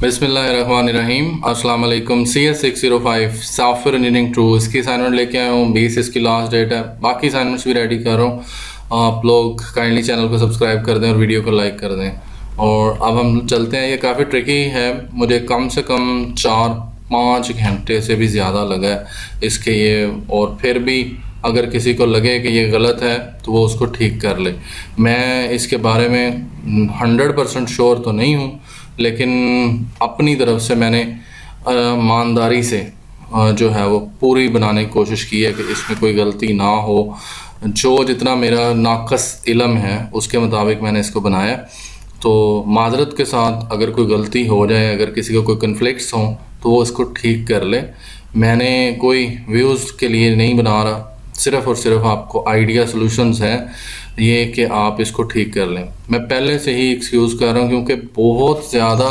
बिस्मिल्लाहिर्रहमानिर्रहीम। अस्सलाम वालेकुम। CS605 सॉफ्टवेयर इंजीनियरिंग 2 इसकी असाइनमेंट लेके आया हूँ। 20 इसकी लास्ट डेट है। बाकी असाइनमेंट्स भी रेडी कर रहा हूँ। आप लोग काइंडली चैनल को सब्सक्राइब कर दें और वीडियो को लाइक कर दें। और अब हम चलते हैं। ये काफ़ी ट्रिकी है, मुझे कम से कम 4-5 घंटे से भी ज़्यादा लगा है इसके ये। और फिर भी अगर किसी को लगे कि ये गलत है तो वो उसको ठीक कर ले। मैं इसके बारे में 100% श्योर तो नहीं हूँ, लेकिन अपनी तरफ से मैंने ईमानदारी से जो है वो पूरी बनाने की कोशिश की है कि इसमें कोई गलती ना हो। जो जितना मेरा नाक़स इल्म है उसके मुताबिक मैंने इसको बनाया। तो माज़रत के साथ अगर कोई गलती हो जाए, अगर किसी को कोई कन्फ्लिक्ट्स हों तो वो इसको ठीक कर ले। मैंने कोई व्यूज़ के लिए नहीं बना रहा, सिर्फ़ और सिर्फ आपको आइडिया सॉल्यूशंस हैं ये कि आप इसको ठीक कर लें। मैं पहले से ही एक्सक्यूज़ कर रहा हूँ क्योंकि बहुत ज़्यादा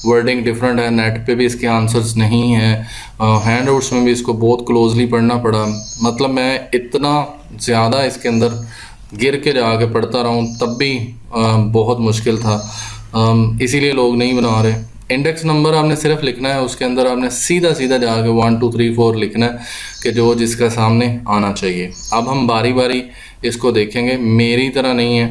वर्डिंग डिफरेंट है। नेट पे भी इसके आंसर्स नहीं हैं, हैंड आउट्स में भी इसको बहुत क्लोजली पढ़ना पड़ा। मतलब मैं इतना ज़्यादा इसके अंदर गिर के जाके पढ़ता रहा हूँ तब भी बहुत मुश्किल था। इसीलिए लोग नहीं बना रहे। इंडेक्स नंबर आपने सिर्फ लिखना है, उसके अंदर आपने सीधा सीधा जाके 1 2 3 4 लिखना है कि जो जिसका सामने आना चाहिए। अब हम बारी बारी इसको देखेंगे, मेरी तरह नहीं है।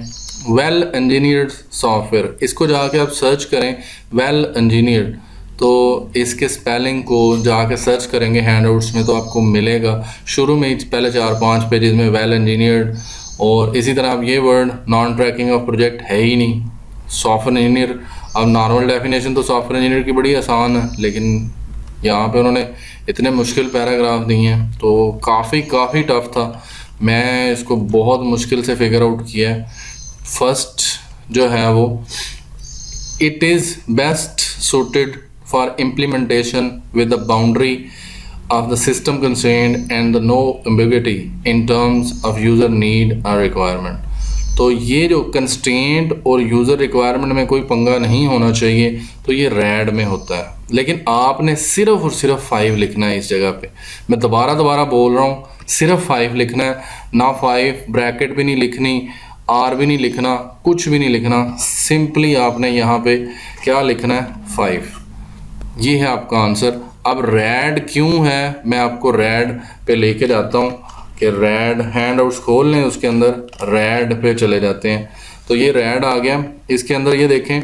वेल इंजीनियर्ड सॉफ्टवेयर, इसको जाके आप सर्च करें वेल इंजीनियर्ड, तो इसके स्पेलिंग को जाके सर्च करेंगे हैंड आउट्स में तो आपको मिलेगा। शुरू में पहले 4-5 पेजेस में वेल इंजीनियर्ड। और इसी तरह अब ये word non tracking of project है ही नहीं। सॉफ्टवेयर इंजीनियर, अब नॉर्मल डेफिनेशन तो सॉफ्टवेयर इंजीनियर की बड़ी आसान है, लेकिन यहाँ पे उन्होंने इतने मुश्किल पैराग्राफ दिए हैं तो काफ़ी टफ था। मैं इसको बहुत मुश्किल से फिगर आउट किया है। फर्स्ट जो है वो, it is best suited for implementation with the boundary of the system constraint and the no ambiguity in terms of user need or requirement। तो ये जो कंस्ट्रेंट और यूज़र रिक्वायरमेंट में कोई पंगा नहीं होना चाहिए, तो ये रैड में होता है। लेकिन आपने सिर्फ और सिर्फ 5 लिखना है इस जगह पे। मैं दोबारा बोल रहा हूँ, सिर्फ 5 लिखना है ना। 5 ब्रैकेट भी नहीं लिखनी, आर भी नहीं लिखना, कुछ भी नहीं लिखना। सिंपली आपने यहाँ पे क्या लिखना है, 5। ये है आपका आंसर। अब रैड क्यों है, मैं आपको रैड पे लेके जाता हूँ कि रैड हैंड आउट्स खोल लें, उसके अंदर रैड पे चले जाते हैं। तो ये रैड आ गया। इसके अंदर ये देखें,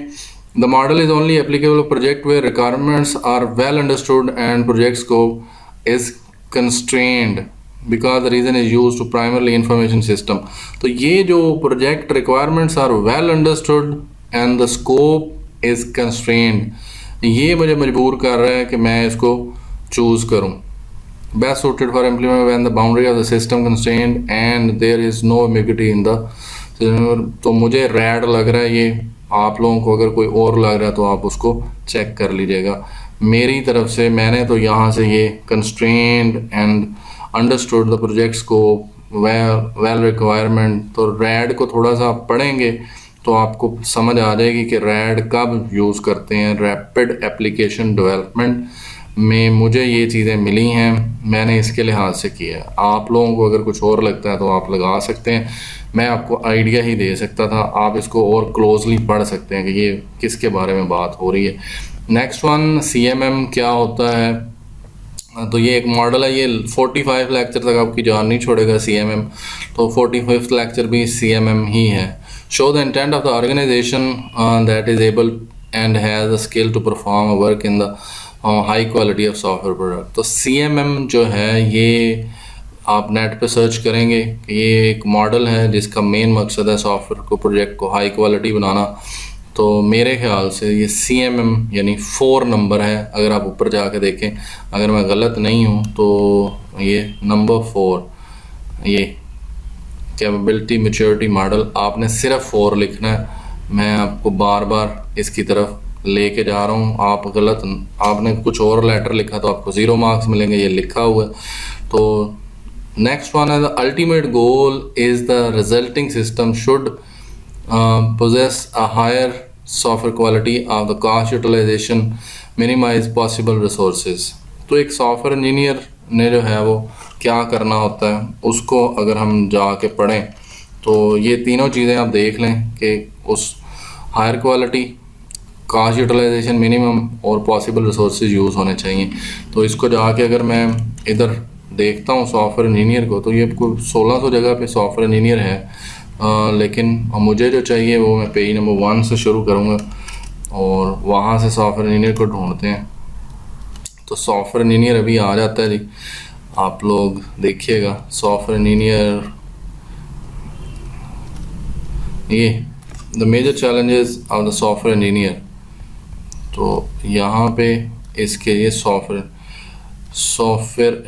the model is only applicable project where requirements are well understood and project scope is constrained because the reason is use to primarily information system. तो ये जो project requirements are well understood and the scope is constrained, ये मुझे मजबूर कर रहा है कि मैं इसको चूज़ करूं। Best suited for implement when the boundary of the system constraint and there is no ambiguity in the. तो मुझे रैड लग रहा है ये। आप लोगों को अगर कोई और लग रहा है तो आप उसको चेक कर लीजिएगा। मेरी तरफ से मैंने तो यहाँ से ये constraint and understood the projects को वेल रिक्वायरमेंट, तो रैड को थोड़ा सा आप पढ़ेंगे तो आपको समझ आ जाएगी कि रैड कब यूज़ करते हैं। रैपिड एप्लीकेशन डेवलपमेंट में मुझे ये चीज़ें मिली हैं, मैंने इसके लिहाज से किया है। आप लोगों को अगर कुछ और लगता है तो आप लगा सकते हैं। मैं आपको आइडिया ही दे सकता था, आप इसको और क्लोजली पढ़ सकते हैं कि ये किसके बारे में बात हो रही है। नेक्स्ट वन, CMM क्या होता है। तो ये एक मॉडल है, ये 45 लेक्चर तक आपकी जान नहीं छोड़ेगा CMM। तो 45th लेक्चर भी CMM ही है। Show the intent of the organization that is able and has the skill to perform a work in the high quality of software product। तो CMM जो है ये आप नेट पे सर्च करेंगे कि ये एक मॉडल है जिसका मेन मकसद है सॉफ्टवेयर को, प्रोजेक्ट को हाई क्वालिटी बनाना। तो मेरे ख्याल से ये CMM यानी 4 नंबर है। अगर आप ऊपर जाके देखें, अगर मैं गलत नहीं हूँ तो ये नंबर 4, ये कैपेबिलिटी मैच्योरिटी मॉडल, आपने सिर्फ 4 लिखना है। मैं आपको बार बार इसकी तरफ लेके जा रहा हूँ। आप गलत, आपने कुछ और लेटर लिखा तो आपको 0 मार्क्स मिलेंगे, ये लिखा हुआ है। तो नेक्स्ट वन है, the ultimate goal is the resulting system should possess a higher software quality of the cost utilization, minimize possible resources। तो एक सॉफ्टवेयर इंजीनियर ने जो है वो क्या करना होता है, उसको अगर हम जाके पढ़ें तो ये तीनों चीज़ें आप देख लें कि उस higher quality, cost utilization minimum और पॉसिबल रिसोर्सेज यूज़ होने चाहिए। तो इसको जाके अगर मैं इधर देखता हूँ सॉफ्टवेयर इंजीनियर को, तो ये कोई 1600 जगह पे सॉफ्टवेयर इंजीनियर है, लेकिन मुझे जो चाहिए वो मैं पेज नंबर 1 से शुरू करूँगा और वहाँ से सॉफ्टवेयर इंजीनियर को ढूंढते हैं। तो सॉफ्टवेयर इंजीनियर अभी आ जाता है जी, आप लोग देखिएगा सॉफ्टवेयर इंजीनियर। ये the major challenges of the software engineer, तो यहाँ पे इसके ये software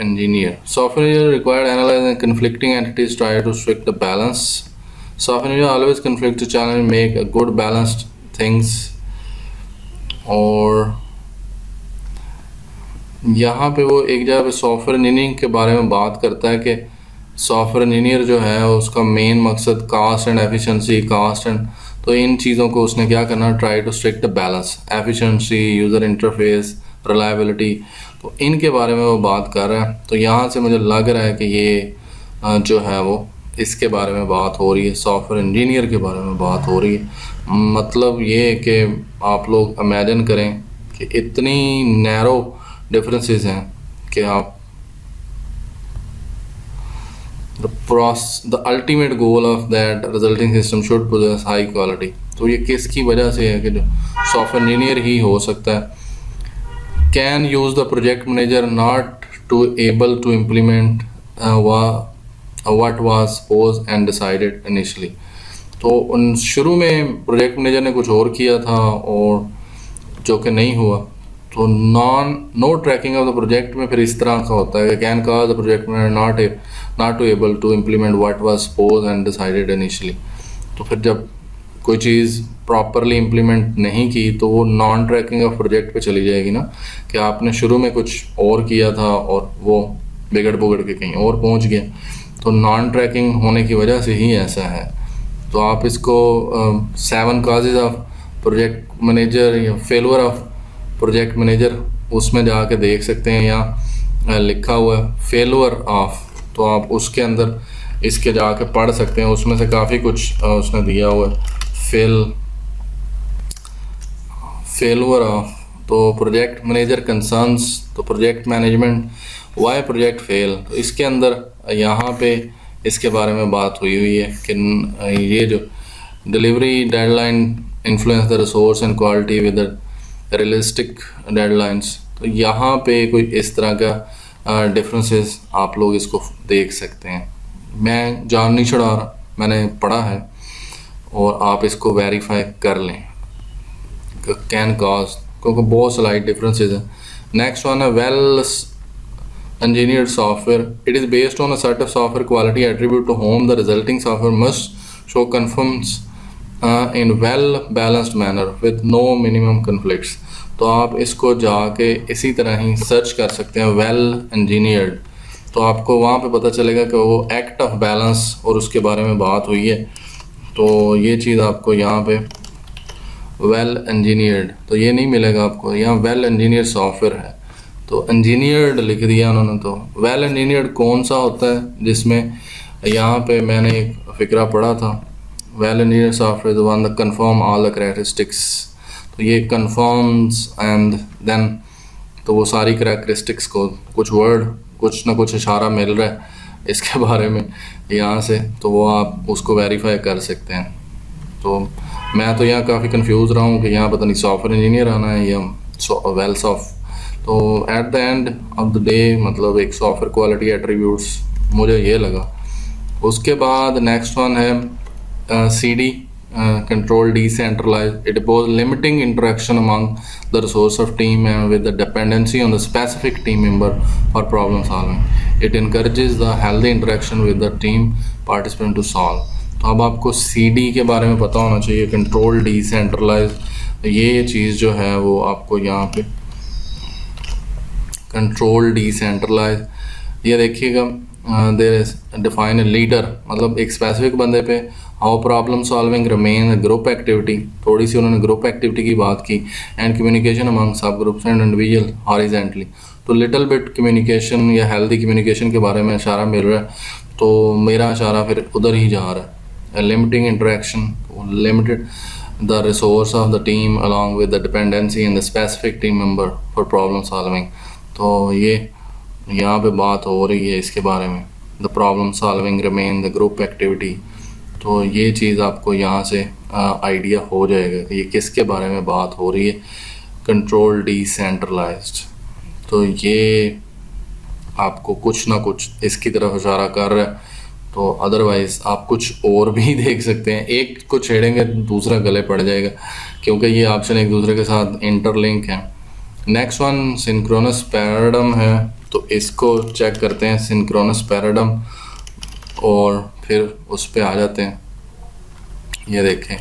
engineer required analyze and conflicting entities, try to strike the balance. Software engineer always conflict challenge, make a good balanced things. और यहाँ पे वो एक जगह पे सॉफ्टवेयर इंजीनियरिंग के बारे में बात करता है कि सॉफ्टवेयर इंजीनियर जो है उसका मेन मकसद cost and efficiency, cost and, तो इन चीज़ों को उसने क्या करना, try to strike the balance, efficiency, user interface, reliability, तो इनके बारे में वो बात कर रहा है। तो यहाँ से मुझे लग रहा है कि ये जो है वो इसके बारे में बात हो रही है, सॉफ्टवेयर इंजीनियर के बारे में बात हो रही है। मतलब ये कि आप लोग इमेजिन करें कि इतनी नैरो डिफरेंसेस हैं कि आप the ultimate goal of that resulting system should possess high quality। तो ये किसकी वजह से है कि जो सॉफ्टवेयर इंजीनियर ही हो सकता है। Can use the project manager not to able to implement what was supposed and decided initially। तो उन शुरू में प्रोजेक्ट मैनेजर ने कुछ और किया था और जो कि नहीं हुआ, तो no tracking of the project में फिर इस तरह का होता है कि can cause the project manager not to able to implement what was suppose and decided initially. तो फिर जब कोई चीज़ प्रॉपरली इम्प्लीमेंट नहीं की तो वो नॉन ट्रैकिंग ऑफ प्रोजेक्ट पे चली जाएगी ना, कि आपने शुरू में कुछ और किया था और वो बिगड़ बुगड़ के कहीं और पहुंच गया। तो नॉन ट्रैकिंग होने की वजह से ही ऐसा है। तो आप इसको 7 कॉजेज ऑफ प्रोजेक्ट मैनेजर या फेलुअर ऑफ प्रोजेक्ट मैनेजर उसमें जाके देख सकते हैं, यहाँ लिखा हुआ है फेलुअर ऑफ, तो आप उसके अंदर इसके जाके पढ़ सकते हैं, उसमें से काफ़ी कुछ उसने दिया हुआ है। फेलुअर ऑफ, तो प्रोजेक्ट मैनेजर कंसर्न्स, तो project management, why project fail, तो इसके अंदर यहाँ पे इसके बारे में बात हुई है कि ये जो delivery deadline influence the resource and quality with realistic deadlines. तो यहाँ पे कोई इस तरह का डिफरेंसेस आप लोग इसको देख सकते हैं। मैं जान नहीं छुड़ा रहा, मैंने पढ़ा है और आप इसको वेरीफाई कर लें। कैन कॉज, क्योंकि बहुत स्लाइड डिफरेंसेस हैं। नेक्स्ट वन है well engineered software, it is based on a set of software quality attribute to whom the resulting software must show conforms in well balanced manner with no minimum conflicts। तो आप इसको जाके इसी तरह ही search कर सकते हैं well engineered, तो आपको वहाँ पे पता चलेगा कि वो एक्ट ऑफ बैलेंस और उसके बारे में बात हुई है। तो ये चीज़ आपको यहाँ पे well engineered, तो ये नहीं मिलेगा आपको, यहाँ well engineered सॉफ्टवेयर है, तो इंजीनियर्ड लिख दिया उन्होंने। तो वेल इंजीनियर्ड कौन सा होता है, जिसमें यहाँ पे मैंने एक फ़िक्रा पढ़ा था, well engineered software the one that confirm all the characteristics. तो ये कन्फर्म्स एंड देन, तो वो सारी कैरेक्टरिस्टिक्स को कुछ वर्ड कुछ ना कुछ इशारा मिल रहा है इसके बारे में यहाँ से, तो वो आप उसको वेरीफाई कर सकते हैं। तो मैं तो यहाँ काफ़ी कंफ्यूज रहा हूँ कि यहाँ पता नहीं सॉफ्टवेयर इंजीनियर आना है या वेल सॉफ्ट। तो at the end of the day मतलब एक सॉफ्टवेयर क्वालिटी एट्रीब्यूट्स मुझे ये लगा। उसके बाद नेक्स्ट वन है CD control decentralize, it impose limiting interaction among the resource of team and with the dependency on the specific team member for problem solving. It encourages the healthy interaction with the team participant to solve. तो अब आपको CD के बारे में पता होना चाहिए, control decentralize, ये चीज़ जो है वो आपको यहाँ पे कंट्रोल डिसेंट्रलाइज, ये देखिएगा there is define a leader, मतलब एक स्पेसिफिक बंदे पे how problem solving remain group activity, थोड़ी सी उन्होंने ग्रुप एक्टिविटी की बात की, and communication among sub groups and individual horizontally. तो लिटिल बिट कम्युनिकेशन या हेल्दी कम्युनिकेशन के बारे में इशारा मिल रहा है, तो मेरा इशारा फिर उधर ही जा रहा है। Limiting interaction, limited the resource of the team along with the dependency in the specific team member for problem solving. तो ये यहाँ पे बात हो रही है इसके बारे में, the problem solving remain the group activity. तो ये चीज़ आपको यहाँ से आइडिया हो जाएगा कि ये किसके बारे में बात हो रही है, कंट्रोल डिसेंट्रलाइज्ड. तो ये आपको कुछ ना कुछ इसकी तरफ इशारा कर रहा है. तो अदरवाइज़ आप कुछ और भी देख सकते हैं. एक को छेड़ेंगे दूसरा गले पड़ जाएगा, क्योंकि ये ऑप्शन एक दूसरे के साथ इंटरलिंक हैं. नेक्स्ट वन सिंक्रोनस पैराडम है, तो इसको चेक करते हैं सिंक्रोनस पैराडम और फिर उस पे आ जाते हैं. ये देखें,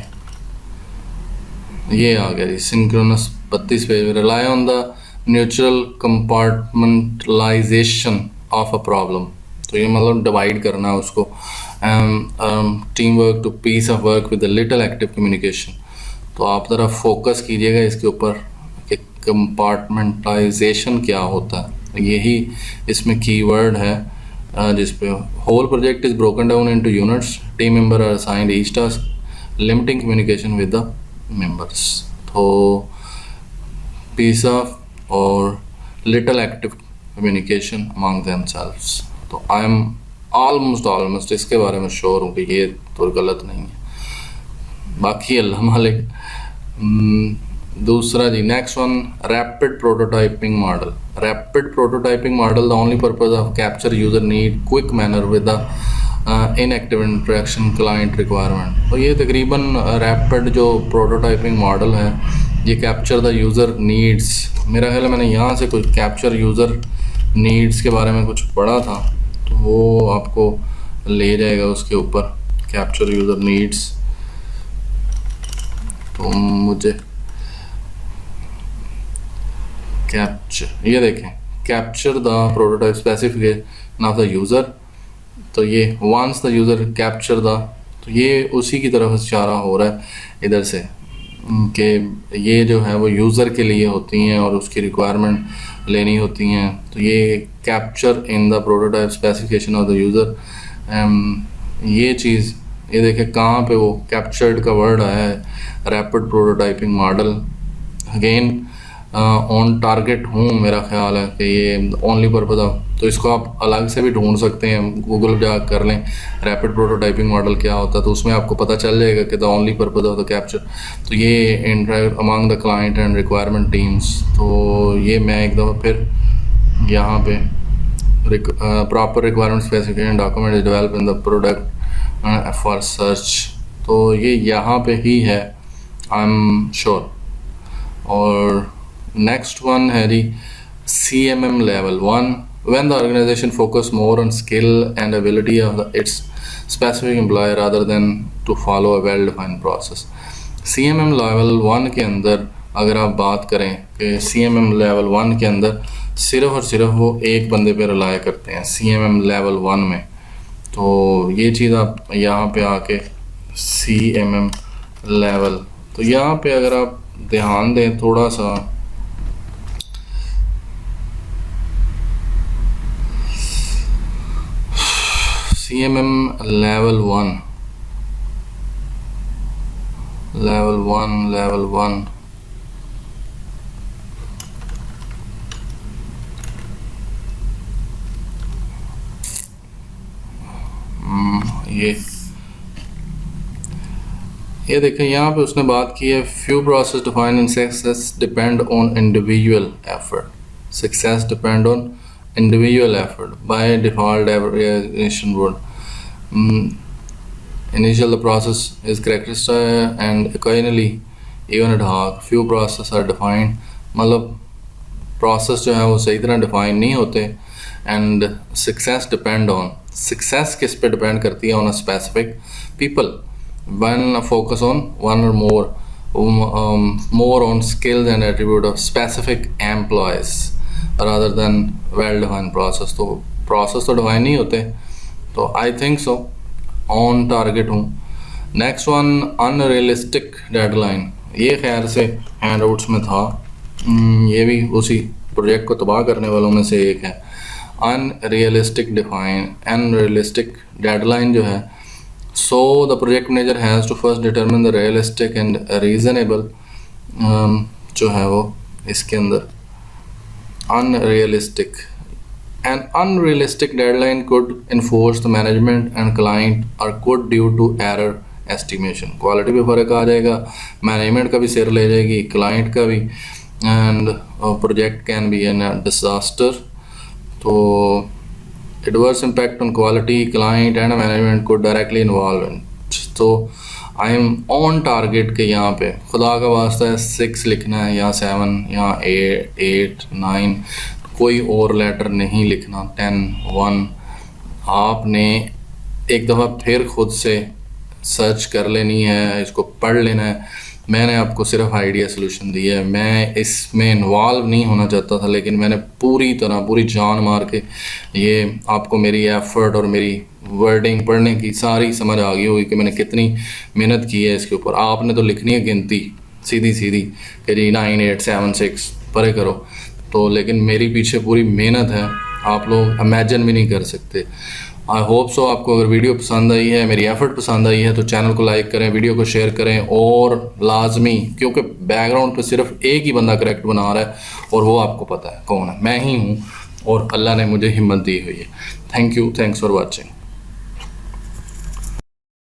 ये आ गया जी synchronous 32 page. Rely on the neutral compartmentalization of a problem. तो ये मतलब डिवाइड करना है उसको. Team work to piece of work with little active communication. तो आप ज़रा फोकस कीजिएगा इसके ऊपर कि कंपार्टमेंटलाइजेशन क्या होता है. यही इसमें कीवर्ड है जिस पे whole project is broken down into units. Team member are assigned each task, limiting communication with the members. तो पीस ऑफ और little active communication among themselves. तो आई एम ऑलमोस्ट इसके बारे में श्योर हूँ कि ये तो गलत नहीं है, बाकी अल्लाह मालिक. दूसरा जी next one rapid prototyping model. Rapid prototyping model the only purpose of capture user need quick manner with the inactive interaction client requirement. तो ये तकरीबन रैपिड जो प्रोटोटाइपिंग मॉडल है ये कैप्चर द यूज़र नीड्स. मेरा ख्याल है मैंने यहाँ से कुछ कैप्चर यूज़र नीड्स के बारे में कुछ पढ़ा था, तो वो आपको ले जाएगा उसके ऊपर कैप्चर यूज़र नीड्स. तो मुझे कैप्चर, ये देखें capture the prototype specification of the user. तो ये once the user capture the, तो ये उसी की तरफ इशारा हो रहा है इधर से कि ये जो है वो यूज़र के लिए होती हैं और उसकी रिक्वायरमेंट लेनी होती हैं. तो ये capture in the prototype specification of the user. ये चीज़ ये देखें कहाँ पे वो कैप्चर्ड का वर्ड आया है, rapid prototyping model. Again on target हूँ, मेरा ख्याल है कि ये ओनली पर्पज ऑफ. तो इसको आप अलग से भी ढूंढ सकते हैं, गूगल जा कर लें रैपिड प्रोटोटाइपिंग मॉडल क्या होता है, तो उसमें आपको पता चल जाएगा कि the only purpose of the capture. तो ये interact among the client and requirement teams. तो ये मैं एक दफ़ा फिर यहाँ पे proper requirement specification document is develop in the product for search. तो ये यहाँ पे ही है, आई एम श्योर. और नेक्स्ट वन है जी CMM level 1. When the organization focus more on skill and ability of its specific employee rather than to follow a well-defined process. CMM level 1 के अंदर अगर आप बात करें कि CMM level 1 के अंदर सिर्फ और सिर्फ वो एक बंदे पे रिलाय करते हैं CMM level 1 में. तो ये चीज़ आप यहाँ पे आके CMM level, तो यहाँ पे अगर आप ध्यान दें थोड़ा सा, CMM level 1 ये देखें यहाँ पे उसने बात की है few process define in success depend on individual effort. Success depend on individual effort. By default evaluation would initial the process is characterized and occasionally even ad hoc. Few process are defined, मतलब process जो है वो सही तरह define नहीं होते. and success depend on, success किस पे depend करती है, on a specific people. When focus on one or more on skills and attribute of specific employees rather than well defined process. तो process तो define नहीं होते. तो I think so on target हूँ. Next one unrealistic deadline. ये खैर से handouts में था, ये भी उसी प्रोजेक्ट को तबाह करने वालों में से एक है. अनरियलिस्टिक डेडलाइन जो है So the project manager has to first determine the realistic and reasonable जो है वो इसके अंदर unrealistic. An unrealistic deadline could enforce the management and client or could due to error estimation. Quality पे फ़र्क आ जाएगा, मैनेजमेंट का भी सिर ले जाएगी, क्लाइंट का भी, and project can be an disaster. तो adverse impact on quality, client and management could directly involve in. तो आई एम ऑन टारगेट के यहाँ पे खुदा का वास्ता है 6 लिखना है या 7 या 8 9, कोई और लेटर नहीं लिखना. 10 1 आपने एक दफ़ा फिर खुद से सर्च कर लेनी है, इसको पढ़ लेना है. मैंने आपको सिर्फ आइडिया सोल्यूशन दी है, मैं इसमें इन्वॉल्व नहीं होना चाहता था, लेकिन मैंने पूरी तरह पूरी जान मार के ये आपको मेरी एफर्ट और मेरी वर्डिंग पढ़ने की सारी समझ आ गई होगी कि मैंने कितनी मेहनत की है इसके ऊपर. आपने तो लिखनी है गिनती सीधी सीधी कि जी 9 8 7 6 परे करो, तो लेकिन मेरी पीछे पूरी मेहनत है, आप लोग इमेजिन भी नहीं कर सकते. आई होप सो आपको अगर वीडियो पसंद आई है, मेरी एफर्ट पसंद आई है, तो चैनल को लाइक करें, वीडियो को शेयर करें, और लाजमी, क्योंकि बैकग्राउंड पे सिर्फ एक ही बंदा करेक्ट बना रहा है और वो आपको पता है कौन है, मैं ही हूँ, और अल्लाह ने मुझे हिम्मत दी हुई है. Thank you, thanks for watching.